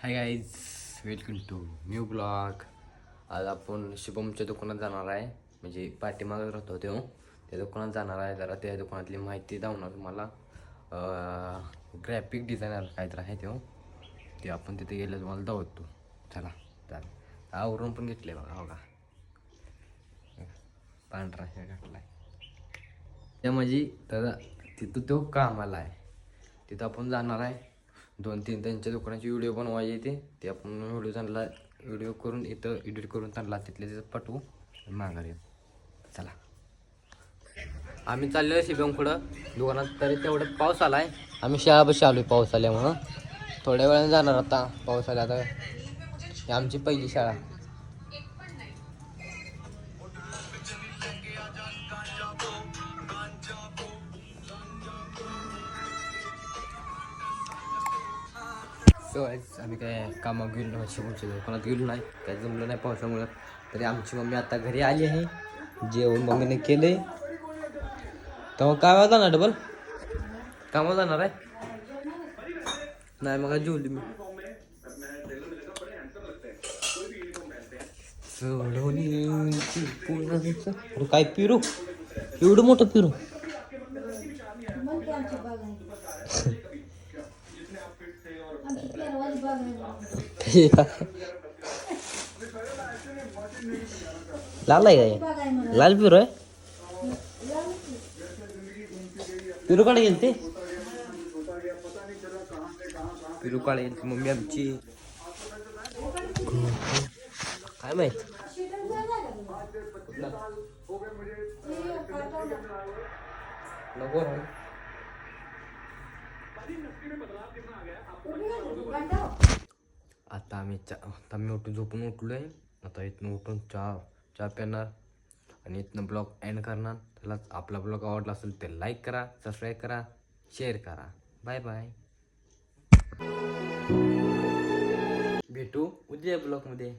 High guys, welcome to new blog. आज आपण शुभमच्या दुकानात जाणार आहे. म्हणजे पाठीमागे राहतो तेव्हा त्या दुकानात जाणार आहे. जरा त्या दुकानातली माहिती दावणार तुम्हाला. ग्राफिक डिझायनर काहीतरी आहे तेव्हा ते आपण तिथे गेलं तुम्हाला दावतो. चला चालेल. आवरून पण घेतले बघा. हो का, पांढरा हे घातला आहे त्या म्हणजे दादा. तिथं तो कामाला आहे, तिथं आपण जाणार आहे. 2-3 त्यांच्या दुकानाची व्हिडिओ बनवायचे ते आपण व्हिडिओ करून इथं एडिट करून त्यांना तिथले पाठवू माघारी येऊ. चला, आम्ही चाललो आहे शिबमकडं दुकानात. तरी तेवढ्यात पाऊस आला आहे. आम्ही शाळापाशी आलो आहे पाऊस आल्यामुळं. थोड्या वेळाने जाणार आता. पाऊस आला आता. ही आमची पहिली शाळा. सो आम्ही काय कामात गेलो नाही, शिवमच्या दुकानात गेलो नाही, काय जमलं नाही पावसामुळं. तरी आमची मम्मी आता घरी आली आहे. जेवण मम्मीने केले. तेव्हा काय जाणार डबल कामाला जाणार आहे. नाही मग जेवली मी. अरे काय पिरू, एवढं मोठं पिरू. लाल आहे काय? लाल पिरू आहे. पिरू काढे गेल ते पिरू काढे गेल मम्मी आमची. काय माहित. नको आता आम्ही उठून झोपून उठलो आहे. आता इथनं उठून चहा पिणार आणि इथनं ब्लॉग एंड करणार. त्याला आपला ब्लॉग आवडला असेल तर लाईक करा, सबस्क्राईब करा, शेअर करा. Bye bye. भेटू उद्या ब्लॉगमध्ये.